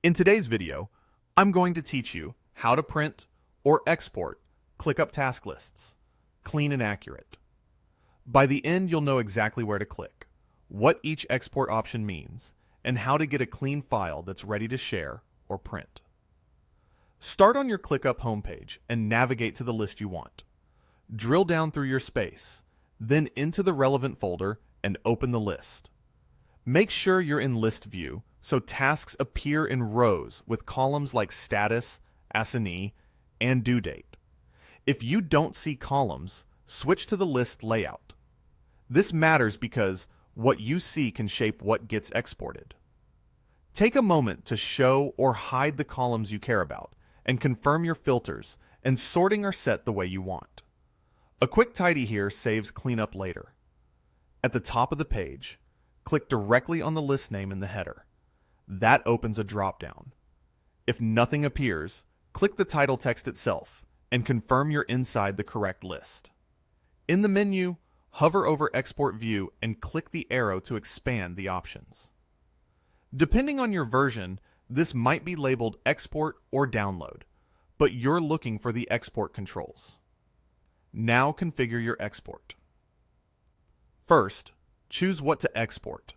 In today's video, I'm going to teach you how to print or export ClickUp task lists, clean and accurate. By the end, you'll know exactly where to click, what each export option means, and how to get a clean file that's ready to share or print. Start on your ClickUp homepage and navigate to the list you want. Drill down through your space, then into the relevant folder and open the list. Make sure you're in list view so tasks appear in rows with columns like status, assignee, and due date. If you don't see columns, switch to the list layout. This matters because what you see can shape what gets exported. Take a moment to show or hide the columns you care about and confirm your filters and sorting are set the way you want. A quick tidy here saves cleanup later. At the top of the page, click directly on the list name in the header. That opens a drop-down. If nothing appears, click the title text itself and confirm you're inside the correct list. In the menu, hover over Export View and click the arrow to expand the options. Depending on your version, this might be labeled Export or Download, but you're looking for the export controls. Now configure your export. First, choose what to export.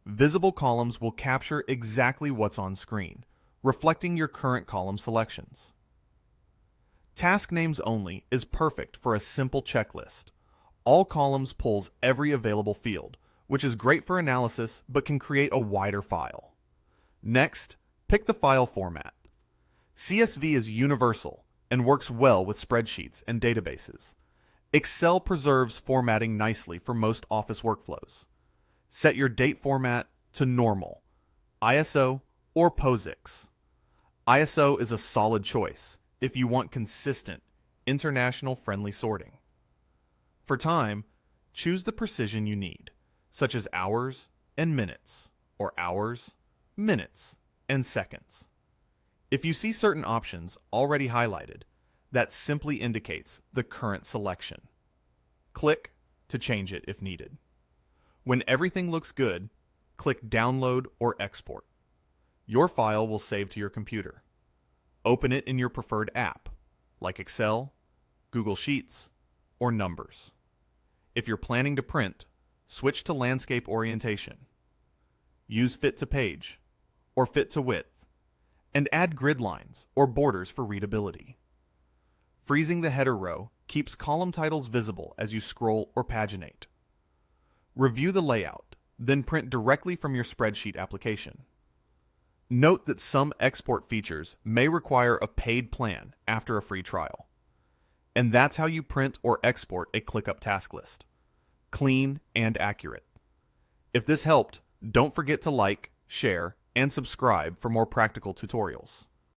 Visible columns will capture exactly what's on screen, reflecting your current column selections. Task names only is perfect for a simple checklist. All columns pulls every available field, which is great for analysis but can create a wider file. Next, pick the file format. CSV is universal and works well with spreadsheets and databases. Excel preserves formatting nicely for most Office workflows. Set your date format to normal, ISO, or POSIX. ISO is a solid choice if you want consistent, international-friendly sorting. For time, choose the precision you need, such as hours and minutes, or hours, minutes, and seconds. If you see certain options already highlighted, that simply indicates the current selection. Click to change it if needed. When everything looks good, click Download or Export. Your file will save to your computer. Open it in your preferred app, like Excel, Google Sheets, or Numbers. If you're planning to print, switch to landscape orientation. Use fit to page or fit to width, and add grid lines or borders for readability. Freezing the header row keeps column titles visible as you scroll or paginate. Review the layout, then print directly from your spreadsheet application. Note that some export features may require a paid plan after a free trial. And that's how you print or export a ClickUp task list. Clean and accurate. If this helped, don't forget to like, share, and subscribe for more practical tutorials.